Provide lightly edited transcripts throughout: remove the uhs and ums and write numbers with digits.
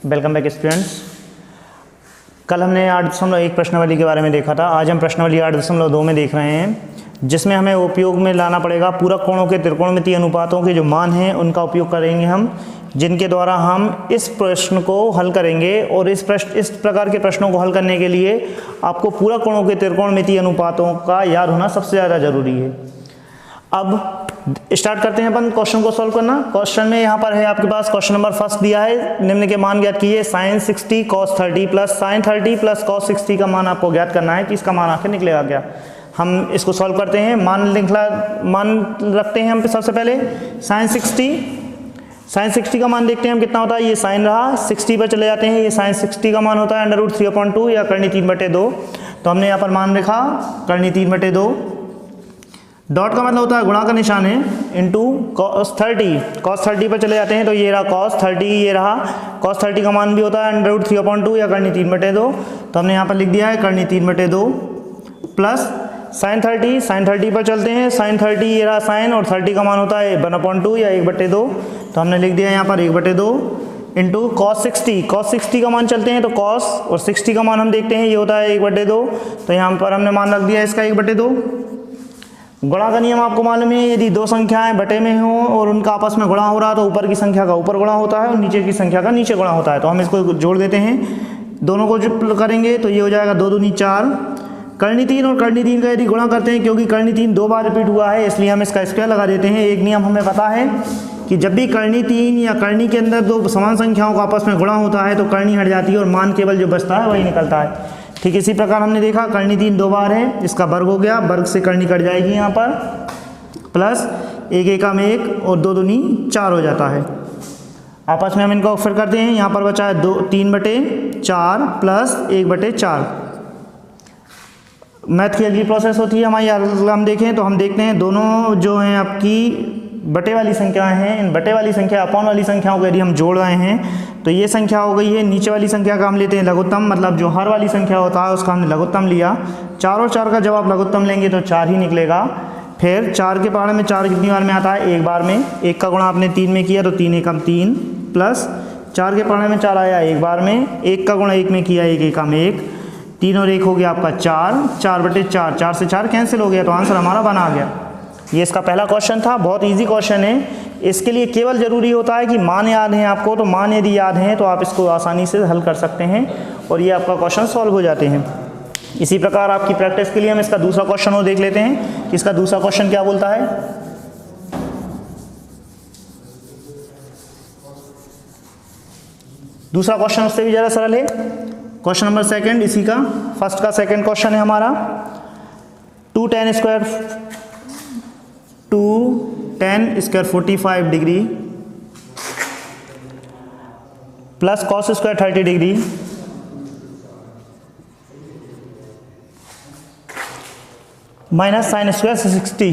Welcome back students. कल हमने 8.1 प्रश्नावली के बारे में देखा था। आज हम प्रश्नावली 8.2 में देख रहे हैं, जिसमें हमें उपयोग में लाना पड़ेगा पूरक कोणों के त्रिकोणमितीय अनुपातों के जो मान हैं उनका उपयोग करेंगे हम, जिनके द्वारा हम इस प्रश्न को हल करेंगे। और इस प्रकार के प्रश्नों को हल करने के लिए आपको पूरक कोणों के त्रिकोणमितीय अनुपातों का याद होना सबसे ज़्यादा जरूरी है। अब स्टार्ट करते हैं अपन क्वेश्चन को सॉल्व करना। क्वेश्चन में यहाँ पर है आपके पास क्वेश्चन नंबर फर्स्ट दिया है, निम्न के मान ज्ञात कीजिए। sin 60 cos 30 plus sin 30 plus cos 60 का मान आपको ज्ञात करना है कि इसका मान आखिर निकलेगा क्या। हम इसको सॉल्व करते हैं। मान रखते हैं हम सबसे पहले sin 60 का मान देखते हैं हम कितना होता है। ये साइन रहा, 60 पर चले जाते हैं। ये sin 60 का मान होता है √3/2 या करनी 3/2। तो हमने यहाँ पर मान लिखा करनी 3/2। डॉट का मतलब होता है गुणा का निशान है, इंटू cos 30 पर चले जाते हैं। तो ये रहा cos 30, ये रहा cos 30 का मान भी होता है √3/2 या करनी 3/2। तो हमने यहाँ पर लिख दिया है करनी 3/2 प्लस sin 30 पर चलते हैं। sin 30 ये रहा साइन, और 30 का मान होता है 1/2 या 1/2। तो हमने लिख दिया यहाँ पर 1/2 इंटू cos 60 का मान चलते हैं। तो cos और 60 का मान हम देखते हैं, ये होता है 1/2। तो यहाँ पर हमने मान रख दिया इसका 1/2। गुणा का नियम आपको मालूम है, यदि दो संख्याएं बटे में हों और उनका आपस में गुणा हो रहा है तो ऊपर की संख्या का ऊपर गुणा होता है और नीचे की संख्या का नीचे गुणा होता है। तो हम इसको जोड़ देते हैं, दोनों को जो करेंगे तो ये हो जाएगा 2 दूनी 4। करनी 3 और करनी 3 का यदि गुणा करते हैं, क्योंकि करनी 3 2 बार रिपीट हुआ है इसलिए हम इसका स्क्वायर लगा देते हैं। एक नियम हमें पता है कि जब भी करनी 3 या करनी के अंदर दो समान संख्याओं का आपस में गुणा होता है तो करनी हट जाती है और मान केवल जो बचता है वही निकलता है। ठीक इसी प्रकार हमने देखा करनी 3 2 बार है, इसका वर्ग हो गया, वर्ग से करनी कट जाएगी यहाँ पर, प्लस 1 एकम 1 और 2 दूनी 4 हो जाता है। आपस में हम इनको फिर करते हैं। यहाँ पर बचा है 3/4 प्लस 1/4। मैथ की अगली प्रोसेस होती है हमारी। हम देखें तो हम देखते हैं दोनों जो हैं आपकी बटे वाली संख्याएं हैं, इन बटे वाली संख्या अपॉन वाली संख्याओं को यदि हम जोड़ रहे हैं तो ये संख्या हो गई है। नीचे वाली संख्या का हम लेते हैं लघुत्तम, मतलब जो हर वाली संख्या होता है उसका हमने लघुत्तम लिया। 4 और 4 का जब आप लघुत्तम लेंगे तो 4 ही निकलेगा। फिर 4 के पहाड़े में 4 कितनी बार में आता है, एक बार में। 1 का गुणा आपने 3 में किया तो 3 एकम 3 प्लस 4 के पहाड़े में 4 आया एक बार में। 1 का गुणा 1 में किया 1 एकम 1, 3 और 1 हो गया आपका 4, 4/4, 4 से 4 कैंसिल हो गया तो आंसर हमारा बना गया। ये इसका पहला क्वेश्चन था, बहुत इजी क्वेश्चन है। इसके लिए केवल ज़रूरी होता है कि मान याद हैं आपको, तो मान यदि याद हैं तो आप इसको आसानी से हल कर सकते हैं और ये आपका क्वेश्चन सॉल्व हो जाते हैं। इसी प्रकार आपकी प्रैक्टिस के लिए हम इसका दूसरा क्वेश्चन और देख लेते हैं कि इसका दूसरा क्वेश्चन क्या बोलता है। दूसरा क्वेश्चन उससे भी ज़्यादा सरल है। क्वेश्चन नंबर सेकंड इसी का फर्स्ट का सेकंड क्वेश्चन है हमारा। 2tan square 45 degree plus cos square 30 degree minus sine square 60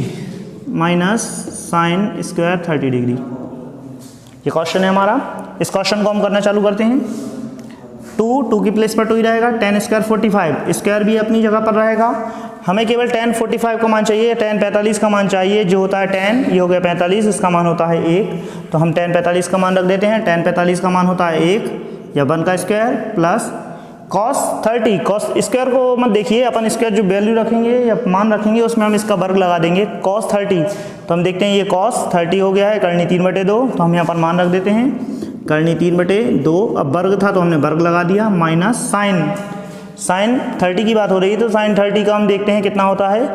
minus sine square 30 degree, ये क्वेश्चन है हमारा। इस क्वेश्चन को हम करना चालू करते हैं। 2 की प्लेस पर 2 ही रहेगा। tan स्क्वायर 45, स्क्वायर भी अपनी जगह पर रहेगा। हमें केवल tan 45 का मान चाहिए, tan 45 का मान चाहिए, जो होता है tan, ये हो गया 45, इसका मान होता है 1। तो हम tan 45 का मान रख देते हैं। tan 45 का मान होता है 1 या 1 का square plus cos 30। cos square को मत देखिए, अपन स्क्वायर जो वैल्यू रखेंगे या मान रखेंगे उसमें हम इसका वर्ग लगा देंगे। cos 30 तो हम देखते हैं ये cos 30 हो गया है करनी 3/2। तो हम यहाँ पर मान रख देते हैं करनी 3/2। अब वर्ग था तो हमने वर्ग लगा दिया, माइनस साइन 30 की बात हो रही है तो साइन 30 का हम देखते हैं कितना होता है।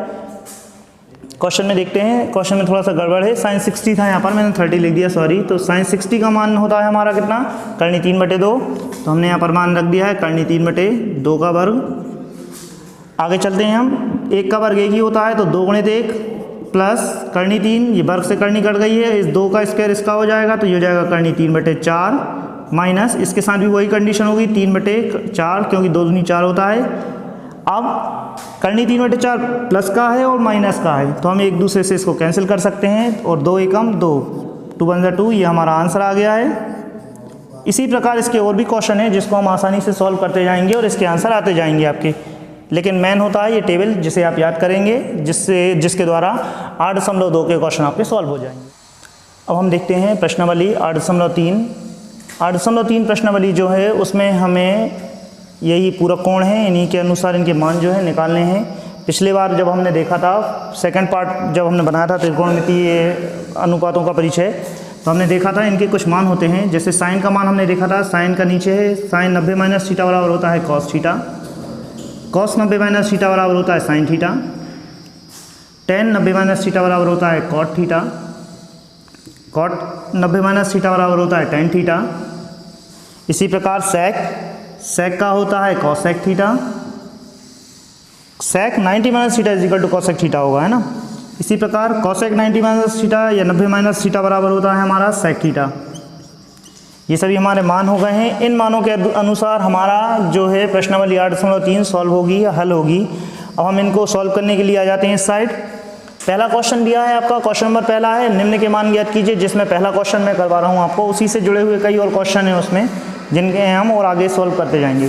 क्वेश्चन में देखते हैं, क्वेश्चन में थोड़ा सा गड़बड़ है। sin 60 था यहाँ पर, मैंने 30 लिख दिया, सॉरी। तो sin 60 का मान होता है हमारा कितना, करनी 3/2। तो हमने यहाँ पर मान रख दिया है करनी 3/2 का वर्ग। आगे चलते हैं हम। 1 का वर्ग 1 ही होता है तो 2 × 1 प्लस करनी 3, ये वर्ग से करनी कट गई है, इस 2 का स्क्वायर इसका हो जाएगा तो ये हो जाएगा करनी 3/4 माइनस इसके साथ भी वही कंडीशन होगी 3/4, क्योंकि 2 दूनी 4 होता है। अब करनी 3/4 प्लस का है और माइनस का है तो हम एक दूसरे से इसको कैंसिल कर सकते हैं और 2 एकम 2, 2 × 2, ये हमारा आंसर आ गया है। इसी प्रकार इसके और भी क्वेश्चन है जिसको हम आसानी से सॉल्व करते जाएंगे और इसके आंसर आते जाएंगे आपके। लेकिन मेन होता है ये टेबल जिसे आप याद करेंगे, जिसके द्वारा 8.2 के क्वेश्चन आपके सॉल्व हो जाएंगे। अब हम देखते हैं प्रश्नावली 8.3 8.3 प्रश्नावली जो है उसमें हमें यही पूरक कोण है, इन्हीं के अनुसार इनके मान जो है निकालने हैं। पिछले बार जब हमने देखा था, सेकंड पार्ट जब हमने बनाया था त्रिकोणमितीय अनुपातों का परिचय, तो हमने देखा था इनके कुछ मान होते हैं। जैसे साइन का मान हमने देखा था, साइन का नीचे है, साइन 90 माइनस थीटा बराबर होता है cos theta, cos 90 minus theta बराबर होता है sine theta, tan 90 minus theta बराबर होता है cot theta, cot 90 minus theta बराबर होता है टेन थीटा। इसी प्रकार सेक, सेक का होता है cosec theta, sec 90 minus theta is equal to cosec theta होगा, है ना। इसी प्रकार कॉसेक 90 माइनस थीटा या 90 माइनस थीटा बराबर होता है हमारा सेक थीटा। ये सभी हमारे मान हो गए हैं। इन मानों के अनुसार हमारा जो है प्रश्नावली 8.3 सॉल्व होगी या हल होगी। अब हम इनको सॉल्व करने के लिए आ जाते हैं इस साइड। पहला क्वेश्चन दिया है आपका, क्वेश्चन नंबर पहला है, निम्न के मान ज्ञात कीजिए, जिसमें पहला क्वेश्चन मैं करवा रहा हूँ आपको, उसी से जुड़े हुए कई और क्वेश्चन हैं उसमें, जिनके हम और आगे सॉल्व करते जाएंगे।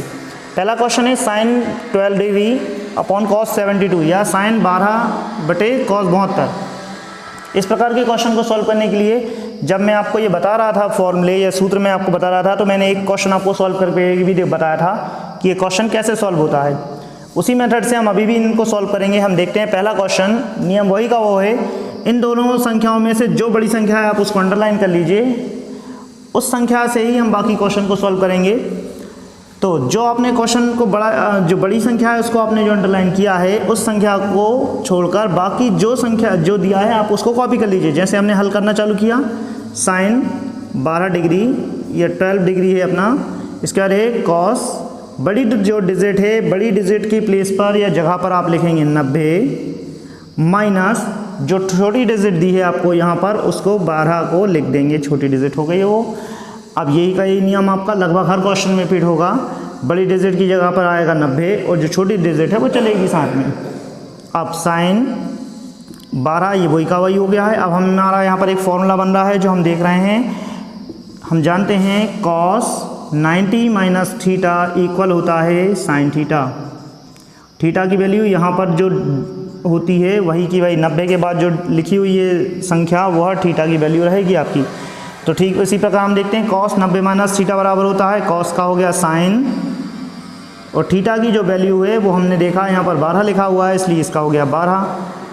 पहला क्वेश्चन है साइन 12 डिग्री अपॉन कॉस 72 या साइन 12 बटे कॉस 72। इस प्रकार के क्वेश्चन को सॉल्व करने के लिए जब मैं आपको ये बता रहा था फॉर्मूले या सूत्र में आपको बता रहा था, तो मैंने एक क्वेश्चन आपको सॉल्व करके भी बताया था कि ये क्वेश्चन कैसे सॉल्व होता है। उसी मेथड से हम अभी भी इनको सॉल्व करेंगे। हम देखते हैं पहला क्वेश्चन, नियम वही का वो है, इन दोनों संख्याओं में से जो बड़ी संख्या है आप उसको अंडरलाइन कर लीजिए, उस संख्या से ही हम बाकी क्वेश्चन को सॉल्व करेंगे। तो जो आपने क्वेश्चन को जो बड़ी संख्या है उसको आपने जो अंडरलाइन किया है, उस संख्या को छोड़कर बाकी जो संख्या जो दिया है आप उसको कॉपी कर लीजिए। जैसे हमने हल करना चालू किया, साइन 12 डिग्री या 12 डिग्री है अपना, इसके बाद है कॉस, बड़ी जो डिजिट है, बड़ी डिजिट की प्लेस पर या जगह पर आप लिखेंगे 90 माइनस जो छोटी डिजिट दी है आपको यहाँ पर, उसको 12 को लिख देंगे, छोटी डिजिट हो गई वो। अब यही का ये नियम आपका लगभग हर क्वेश्चन में फिट होगा। बड़ी डिजिट की जगह पर आएगा 90 और जो छोटी डिजिट है वो चलेगी साथ में। अब साइन 12 ये वही का वही हो गया है। अब हमारा यहाँ पर एक फॉर्मूला बन रहा है जो हम देख रहे हैं। हम जानते हैं कॉस 90 माइनस थीटा इक्वल होता है साइन थीटा। थीटा की वैल्यू यहाँ पर जो होती है वही की वही, 90 के बाद जो लिखी हुई है संख्या वह थीटा की वैल्यू रहेगी आपकी। तो ठीक इसी प्रकार हम देखते हैं कॉस 90 माइनस थीटा बराबर होता है कॉस का हो गया साइन, और थीटा की जो वैल्यू है वो हमने देखा यहाँ पर 12 लिखा हुआ है, इसलिए इसका हो गया 12।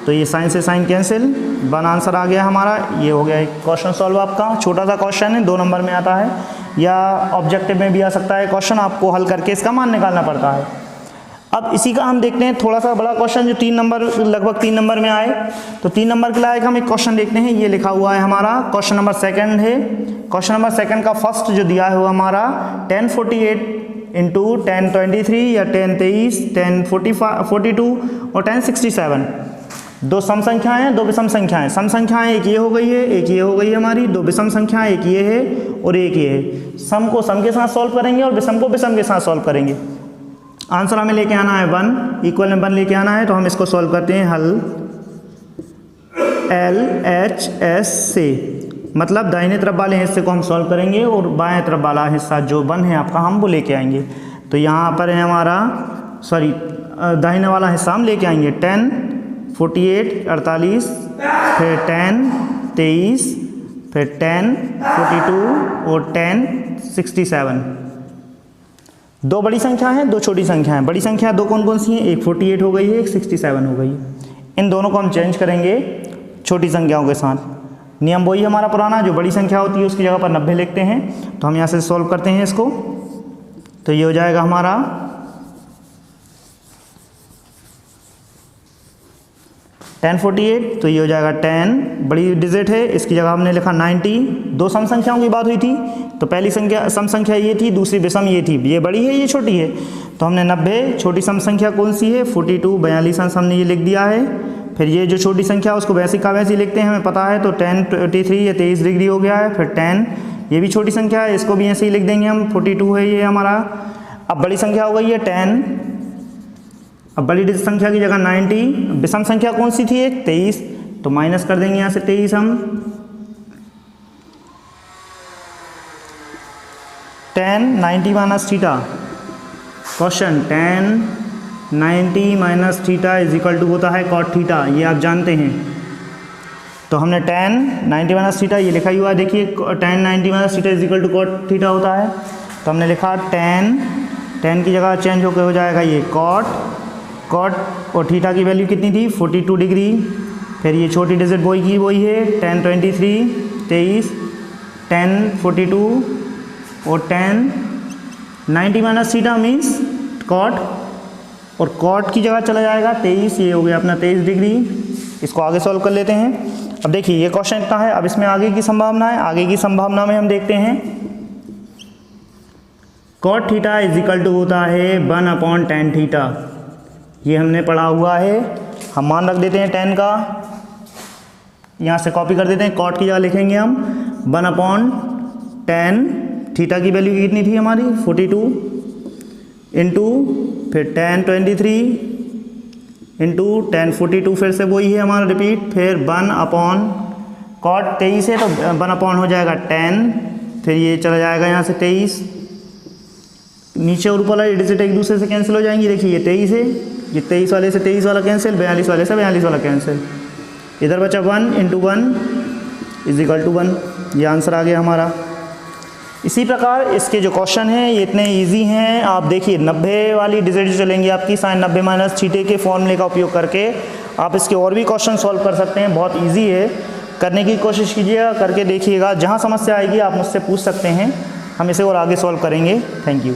तो ये साइन से साइन कैंसिल, वन आंसर आ गया हमारा। ये हो गया एक क्वेश्चन सॉल्व आपका। छोटा सा क्वेश्चन है, 2 नंबर में आता है या ऑब्जेक्टिव में भी आ सकता है क्वेश्चन, आपको हल करके इसका मान निकालना पड़ता है। अब इसी का हम देखते हैं थोड़ा सा बड़ा क्वेश्चन जो 3 नंबर लगभग 3 नंबर में आए। तो 3 नंबर के लायक हम एक क्वेश्चन देखते हैं। ये लिखा हुआ है हमारा क्वेश्चन नंबर सेकंड है। क्वेश्चन नंबर सेकंड का फर्स्ट जो दिया है वो हमारा 1048 इंटू 1023 या 1023, 1042 और 1067। 2 सम संख्याएं हैं, 2 विषम संख्याएं। सम संख्याएं एक ये हो गई है, एक ये हो गई है हमारी। 2 विषम संख्याएं एक ये है और एक ये है। सम को सम के साथ सॉल्व करेंगे और विषम को विषम के साथ सॉल्व करेंगे। आंसर हमें लेके आना है 1, इक्वल में 1 लेके आना है। तो हम इसको सॉल्व करते हैं हल LHS से, मतलब दाहिने तरफ वाले हिस्से को हम सॉल्व करेंगे और बाएं तरफ वाला हिस्सा जो 1 है आपका हम वो लेके आएंगे। तो यहाँ पर है हमारा दाहिने वाला हिस्सा हम लेके आएंगे 10 48 48, फिर 10 23, फिर 10 42 और 10 67। 2 बड़ी संख्या हैं, 2 छोटी संख्या हैं। बड़ी संख्या 2 कौन कौन सी हैं? एक 48 हो गई है, एक 67 हो गई है। इन दोनों को हम चेंज करेंगे छोटी संख्याओं के साथ। नियम वही हमारा पुराना, जो बड़ी संख्या होती है उसकी जगह पर 90 लिखते हैं। तो हम यहाँ से सॉल्व करते हैं इसको। तो ये हो जाएगा हमारा 1048, तो ये हो जाएगा 10, बड़ी डिजिट है, इसकी जगह हमने लिखा 90। 2 सम संख्याओं की बात हुई थी, तो पहली संख्या सम संख्या ये थी, दूसरी विषम ये थी। ये बड़ी है, ये छोटी है, तो हमने 90। छोटी सम संख्या कौन सी है? 42, 42 अंश हमने ये लिख दिया है। फिर ये जो छोटी संख्या उसको वैसी का वैसी लिखते हैं, हमें पता है। तो 1023 ये 23 डिग्री हो गया है। फिर 10 ये भी छोटी संख्या है, इसको भी ऐसे ही लिख देंगे हम, 42 है ये हमारा। अब बड़ी संख्या हो गई है 10। अब बड़ी संख्या की जगह 90। विषम संख्या कौन सी थी? एक 23, तो माइनस कर देंगे यहाँ से 23 हम। 10 90 minus theta. Question 10 90 minus theta is equal to होता है कॉट थीटा, ये आप जानते हैं। तो हमने tan 90 माइनस थीटा ये लिखा ही हुआ है, देखिए tan 90 minus theta is equal to cot theta होता है। तो हमने लिखा tan की जगह चेंज होकर हो जाएगा ये कॉट और थीटा की वैल्यू कितनी थी 42 डिग्री। फिर ये छोटी डिजिट वही की वही है, tan 23 23, tan 42 और tan 90 minus theta means cot, और कॉट की जगह चला जाएगा 23, ये हो गया अपना 23 डिग्री। इसको आगे सॉल्व कर लेते हैं। अब देखिए ये क्वेश्चन इतना है, अब इसमें आगे की संभावना है। आगे की संभावना में हम देखते हैं cot theta is equal to होता है 1/tan थीटा, ये हमने पढ़ा हुआ है। हम मान रख देते हैं tan का, यहाँ से कॉपी कर देते हैं, कॉट की जगह लिखेंगे हम 1/tan थीटा की वैल्यू कितनी थी हमारी 42 इंटू फिर tan 23 इंटू tan 42, फिर से वही है हमारा रिपीट, फिर 1/cot 23 है तो 1/ हो जाएगा tan, फिर ये चला जाएगा यहाँ से 23, नीचे और ऊपर वाला डिजिट एक दूसरे से कैंसिल हो जाएंगी। देखिए ये 23 है, ये 23 वाले से 23 वाला कैंसिल, 42 वाले से 42 वाला कैंसिल, इधर बचा 1 इंटू 1 इज इक्वल टू 1, ये आंसर आ गया हमारा। इसी प्रकार इसके जो क्वेश्चन हैं ये इतने इजी हैं। आप देखिए 90 वाली डिजिट जो चलेंगी आपकी sin 90 माइनस थीटे के फॉर्मूले का उपयोग करके आप इसके और भी क्वेश्चन सॉल्व कर सकते हैं। बहुत इजी है, करने की कोशिश कीजिएगा, करके देखिएगा। जहाँ समस्या आएगी आप मुझसे पूछ सकते हैं, हम इसे और आगे सॉल्व करेंगे। Thank you.